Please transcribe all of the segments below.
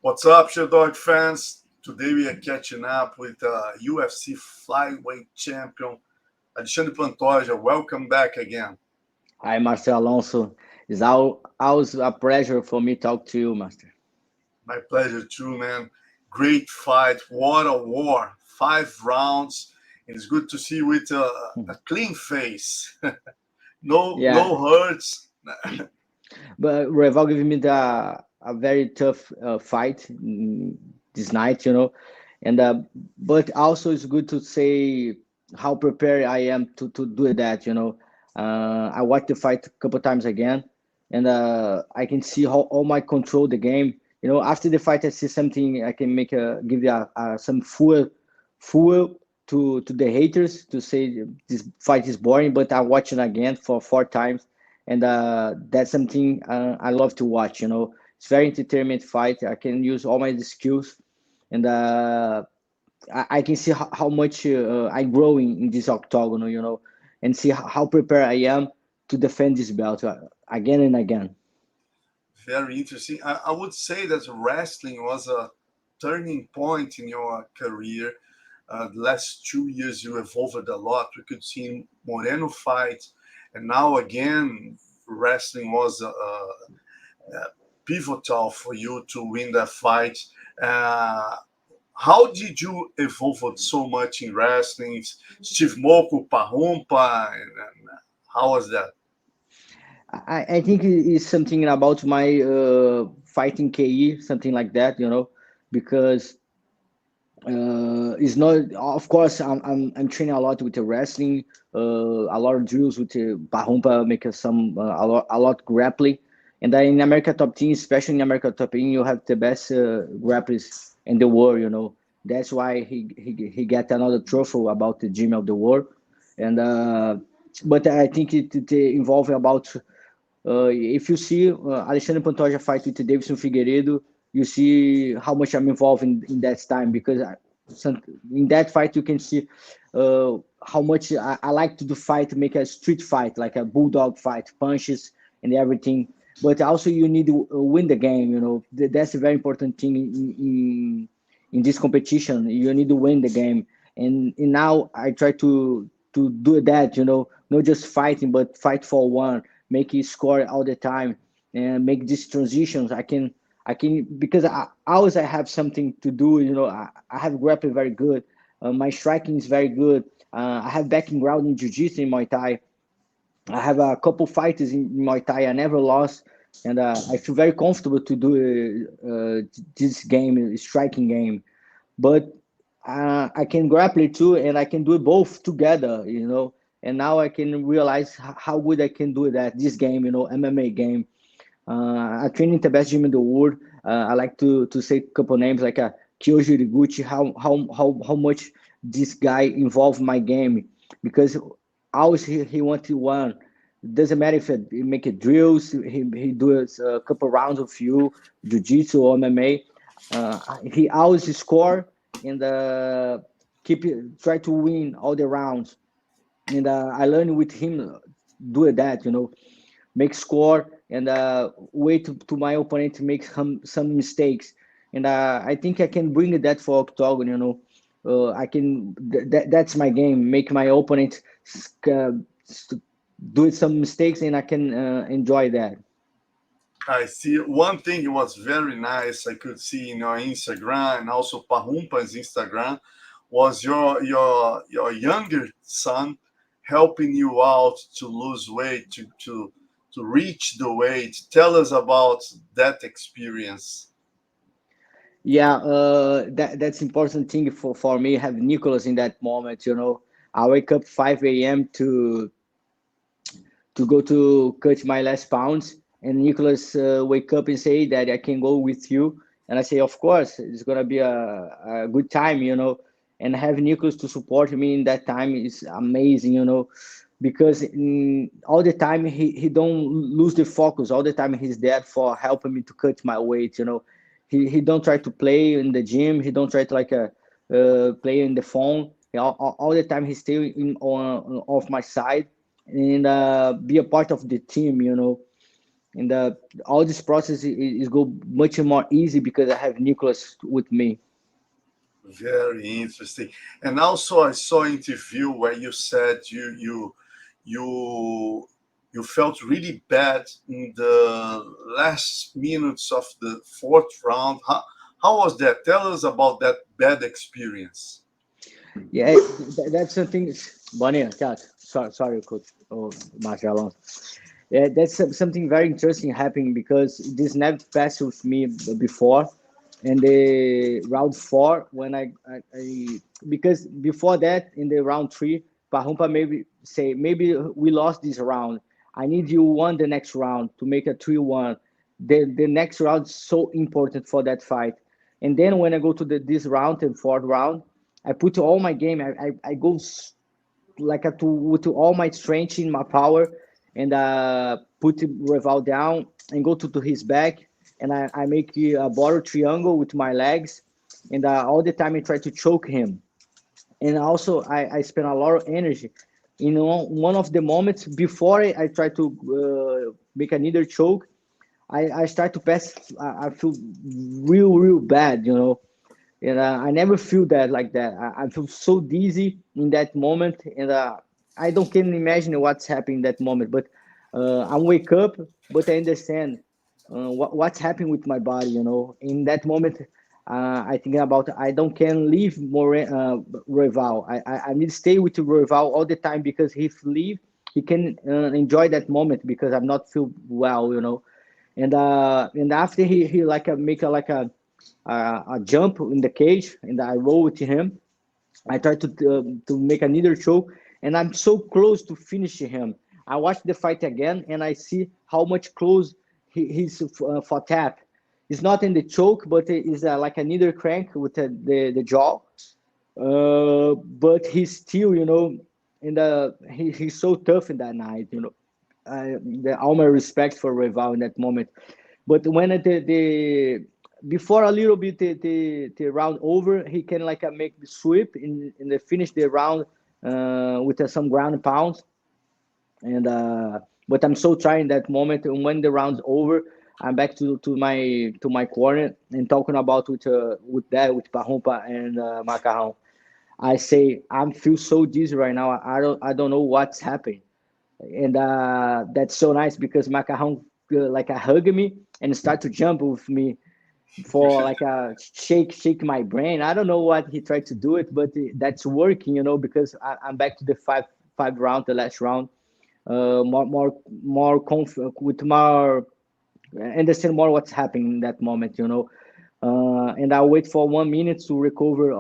What's up, Sherdog fans? Today we are catching up with UFC flyweight champion Alexandre Pantoja. Welcome back again. Hi, Marcelo Alonso. It's always a pleasure for me to talk to you, Master. My pleasure too, man. Great fight. What a war. 5 rounds. It's good to see you with a clean face. Yeah, No hurts. but Royval gave me a very tough fight this night, and but also it's good to say how prepared I am to do that. I watched the fight a couple times again, and I can see how all my control the game. After the fight, I see something I can make give you some fuel to the haters to say this fight is boring, but I watch it again for 4 times, and that's something I love to watch. It's very entertainment fight. I can use all my skills, and I can see how much I grow in this octagon. And see how prepared I am to defend this belt again and again. Very interesting. I would say that wrestling was a turning point in your career. The last 2 years, you evolved a lot. We could see Moreno fight, and now again, wrestling was pivotal for you to win that fight. Uh, how did you evolve so much in wrestling? Steve Moko, Pahumpa, and how was that? I think it's something about my fighting KE, something like that, because it's not. Of course, I'm training a lot with the wrestling, a lot of drills with the Bahumpa, make some a lot grappling, and then in America Top Team, especially in America Top Team, you have the best grapplers in the world. That's why he got another trophy about the gym of the world, and but I think it involves about if you see Alexandre Pantoja fight with Davidson Figueiredo, you see how much I'm involved in that time because in that fight you can see how much I like to do fight, make a street fight, like a bulldog fight, punches and everything. But also you need to win the game. That's a very important thing in this competition. You need to win the game, and now I try to do that. Not just fighting, but fight for one, make it score all the time, and make these transitions. I can because I always I have something to do. I have grappling very good. My striking is very good. I have background in jiu-jitsu in Muay Thai. I have a couple fighters in Muay Thai. I never lost, and I feel very comfortable to do this game, striking game. But I can grapple it too, and I can do it both together. And now I can realize how good I can do that. This game, MMA game. I train in the best gym in the world. I like to say a couple names like Kyoji Riguchi. How much this guy involved my game because always he want to win. Doesn't matter if he make it drills. He does a couple rounds of you jiu-jitsu or MMA. He always score and try to win all the rounds. And I learned with him do that. Make score and wait to my opponent to make some mistakes. And I think I can bring that for octagon. I can. That's my game. Make my opponent uh, do some mistakes, and I can enjoy that. I see. One thing was very nice. I could see in your Instagram and also Pahumpa's Instagram was your younger son helping you out to lose weight to reach the weight. Tell us about that experience. Yeah, that's important thing for me. Have Nicholas in that moment. I wake up 5 a.m. to go to cut my last pounds. And Nicholas wake up and say that I can go with you. And I say, of course, it's gonna be a good time. And have Nicholas to support me in that time is amazing. Because all the time he don't lose the focus. All the time he's there for helping me to cut my weight. He don't try to play in the gym. He don't try to like play in the phone. All the time he stay off my side and be a part of the team. And all this process is go much more easy because I have Nicholas with me. Very interesting. And also, I saw an interview where you said you you felt really bad in the last minutes of the fourth round. How was that? Tell us about that bad experience. Yeah, that's something. Bonnie, chat. Sorry, coach. Oh, Marcelo Alonso. Yeah, that's something very interesting happening because this never passed with me before. And the round four, when I because before that in the round three, Pahumpa maybe say maybe we lost this round. I need you won the next round to make a 3-1. The next round is so important for that fight. And then when I go to this round and fourth round, I put all my game. I go like to all my strength in my power and put Royval down and go to his back and I make a border triangle with my legs and all the time I try to choke him and also I spend a lot of energy. You know, one of the moments before I try to make another choke, I start to pass. I feel real bad, you know, and I never feel that like that. I feel so dizzy in that moment, and I don't can imagine what's happening in that moment. But I wake up, but I understand what's happening with my body. You know, in that moment, I think about I don't can leave Royval. I need to stay with Royval all the time because if leave, he can enjoy that moment because I'm not feel well. You know, and after he like make a like a jump in the cage and I roll with him. I try to make another choke, and I'm so close to finishing him. I watch the fight again, and I see how much close he's for tap. It's not in the choke, but it's like another crank with the jaw. But he's still, you know, he's so tough in that night, you know. All my respect for Reval in that moment. But when the before a little bit the round over, he can like make the sweep in the finish the round with some ground and pounds. And but I'm so trying that moment. And when the round's over, I'm back to my corner and talking about with that with Pahumpa and Macarrão. I say I'm feel so dizzy right now. I don't know what's happening and that's so nice because Macarrão like hug me and start to jump with me for like a shake my brain. I don't know what he tried to do it, but that's working, you know, because I'm back to the five round, the last round, more with more understand more what's happening in that moment, you know. And I wait for 1 minute to recover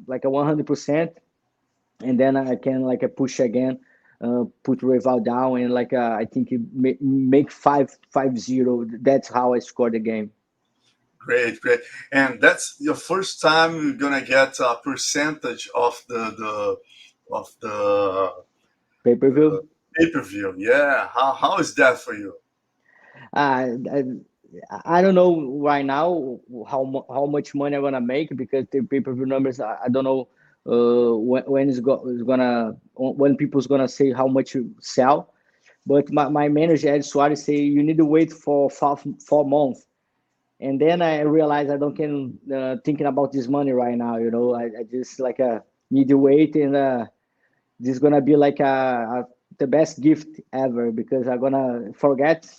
like a 100%, and then I can like a push again, put Rival down, and like I think it make 5-0. That's how I scored the game. Great, great. And that's your first time you're gonna get a percentage of the Pay per view. pay-per-view. Yeah. How is that for you? Uh, I, I don't know right now how much money I'm gonna make because the pay per view numbers. I don't know when it's gonna when people's gonna say how much you sell. But my manager Ed Suarez say you need to wait for 4 months. And then I realized I don't can thinking about this money right now. You know, I just like need to wait, and this is gonna be like the best gift ever because I'm gonna forget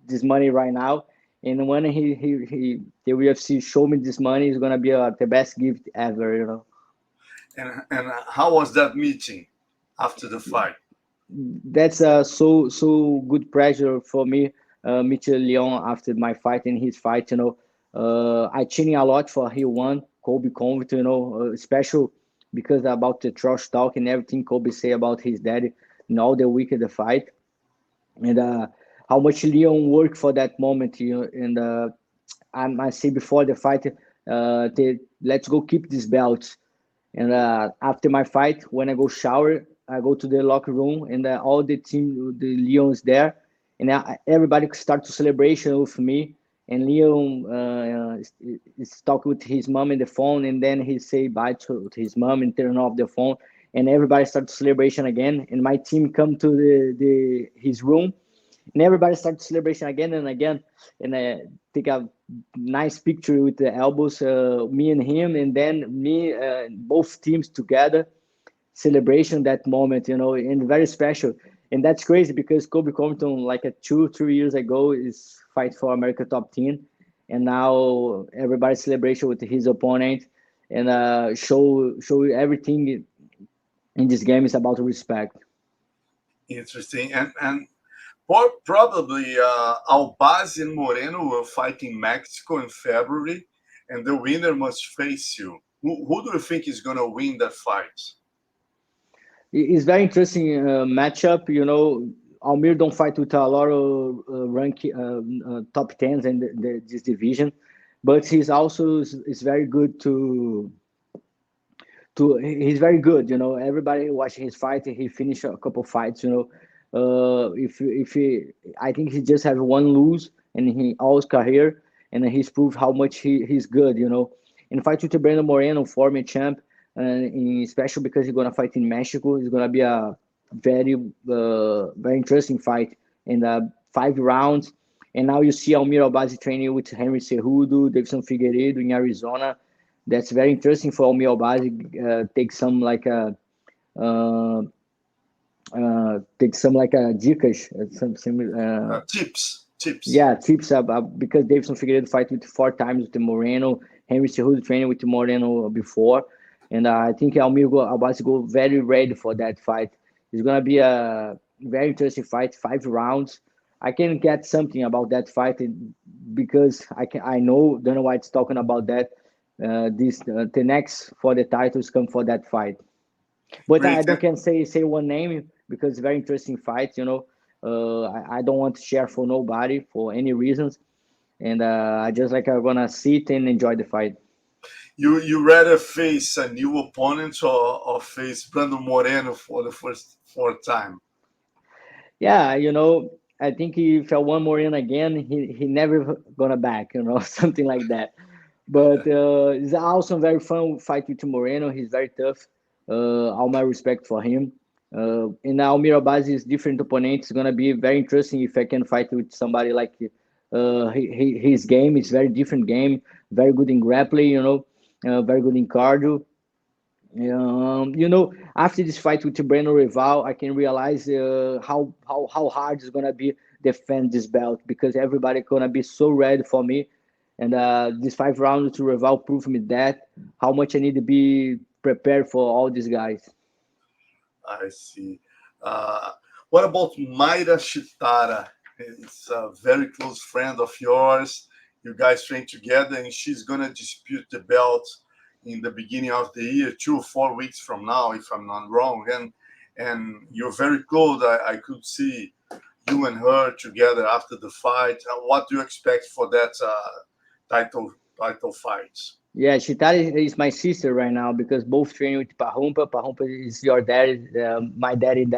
this money right now. And when the UFC show me this money, is gonna be the best gift ever. You know, And how was that meeting after the fight? that's so good pressure for me. Mitchell Leon after my fight and his fight, you know, I cheating a lot for he won Kobe Convict, you know, special because about the trash talk and everything Kobe say about his daddy and all the week of the fight, and how much Leon worked for that moment, you know, and I say before the fight, let's go keep these belts. And after my fight, when I go shower, I go to the locker room, and all the team, the Leon's there, and everybody start to celebration with me. And Leon is talking with his mom in the phone, and then he say bye to his mom and turn off the phone, and everybody start celebration again. And my team come to the his room, And everybody started celebration again and again, and take a nice picture with the elbows, me and him, and then me, both teams together, celebration that moment, and very special. And that's crazy because Kobe Compton, like 2 3 years ago, is fight for America top 10, and now everybody celebration with his opponent, and show everything in this game is about respect. Interesting. And probably Albazi and Moreno will fight in Mexico in February, and the winner must face you. Who do you think is going to win that fight? It's very interesting matchup. Almir don't fight with a lot of top tens in this division, but he's also is very good to he's very good. Everybody watching his fight, he finished a couple fights. If he, I think he just have one lose in all his career, and he's proved how much he's good. In fight with Brandon Moreno, former champ, and special because he's gonna fight in Mexico. It's gonna be a very interesting fight in the 5 rounds. And now you see Amir Albazi training with Henry Cejudo, Davidson Figueiredo in Arizona. That's very interesting for Almir Albazi. Take some uh, dicas, Tips. yeah, tips because Davidson Figueiredo fight with 4 times with the Moreno, Henry Cejudo training with the Moreno before, and I think Albazi go very ready for that fight. It's gonna be a very interesting fight, 5 rounds. I can get something about that fight because I know Dana White's talking about that. The next for the titles come for that fight, but I Great. don't can say one name because it's very interesting fight. I don't want to share for nobody for any reasons, and I just I'm gonna sit and enjoy the fight. You rather face a new opponent or face Brandon Moreno for the fourth time? Yeah, I think if I one more in again, he never gonna back, something like that. But it's also very fun fight with Moreno. He's very tough. All my respect for him. And now Mirabazi's different opponent is gonna be very interesting if I can fight with somebody like his game is very different game, very good in grappling, very good in cardio. After this fight with Brandon Royval, I can realize how hard it's gonna be defend this belt because everybody gonna be so ready for me, and this 5 rounds to Royval proved me that how much I need to be prepared for all these guys. I see. Uh, what about Mayra Shitara? It's a very close friend of yours. You guys train together, and she's gonna dispute the belt in the beginning of the year, 2 or 4 weeks from now, if I'm not wrong. And you're very close. I could see you and her together after the fight. What do you expect for that title fight? Yeah, Shitari is my sister right now because both training with Pahumpa. Pahumpa is your daddy, my daddy is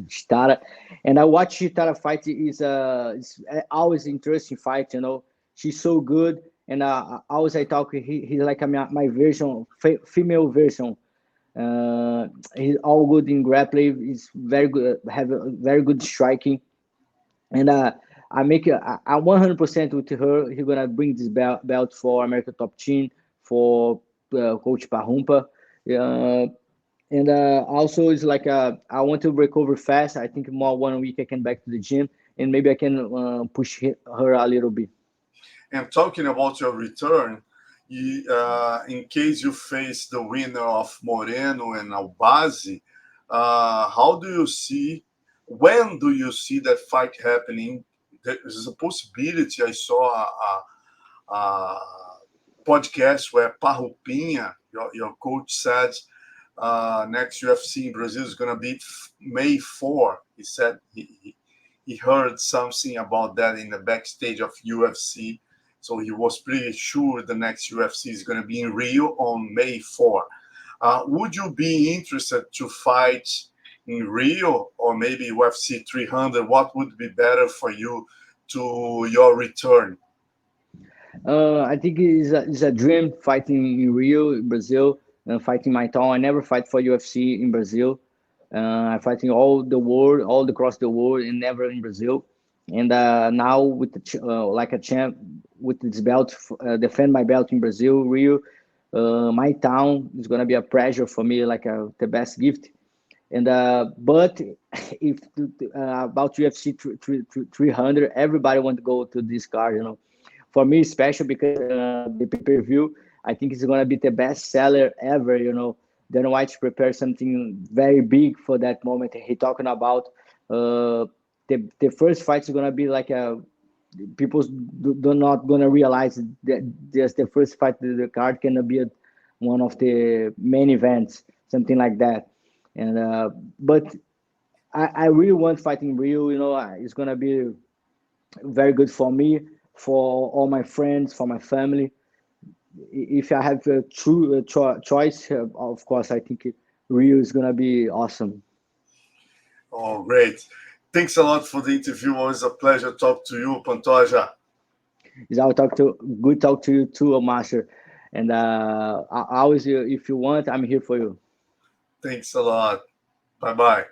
Shitara. And I watch Shitara fight. It's always interesting fight. She's so good. And always I talk. He's like my version, female version. He's all good in grappling. He's very good. Have a very good striking. And I make I 100% with her. He's gonna bring this belt for America Top Team for Coach Pahumpa. Uh, and also it's I want to recover fast. I think more 1 week I can back to the gym and maybe I can push her a little bit. And talking about your return, in case you face the winner of Moreno and Albazi, how do you see, when do you see that fight happening? There is a possibility. I saw a podcast where Parrupinha, your coach, said next UFC in Brazil is going to be May 4. He said he heard something about that in the backstage of UFC. So he was pretty sure the next UFC is going to be in Rio on May 4. Would you be interested to fight in Rio or maybe UFC 300? What would be better for you to your return? I think it's a dream fighting in Rio, in Brazil, fighting my town. I never fight for UFC in Brazil. I'm fighting all the world, all across the world, and never in Brazil. And now with like a champ with this belt, defend my belt in Brazil, Rio, my town is gonna be a pleasure for me, like the best gift. And but if about UFC 300, everybody want to go to this card, you know. For me, it's special because the pay-per-view, I think it's gonna be the best seller ever, you know. Dana White prepared something very big for that moment. He talking about uh, the first fight is gonna be like a people do not gonna realize that just the first fight the card can be one of the main events, something like that. And but I really want fighting Rio. You know, it's gonna be very good for me, for all my friends, for my family. If I have a true choice, of course, I think Rio is gonna be awesome. Oh, great. Thanks a lot for the interview. Always a pleasure to talk to you, Pantoja. Is I'll talk to good talk to you too, Master. And I always, if you want, I'm here for you. Thanks a lot. Bye bye.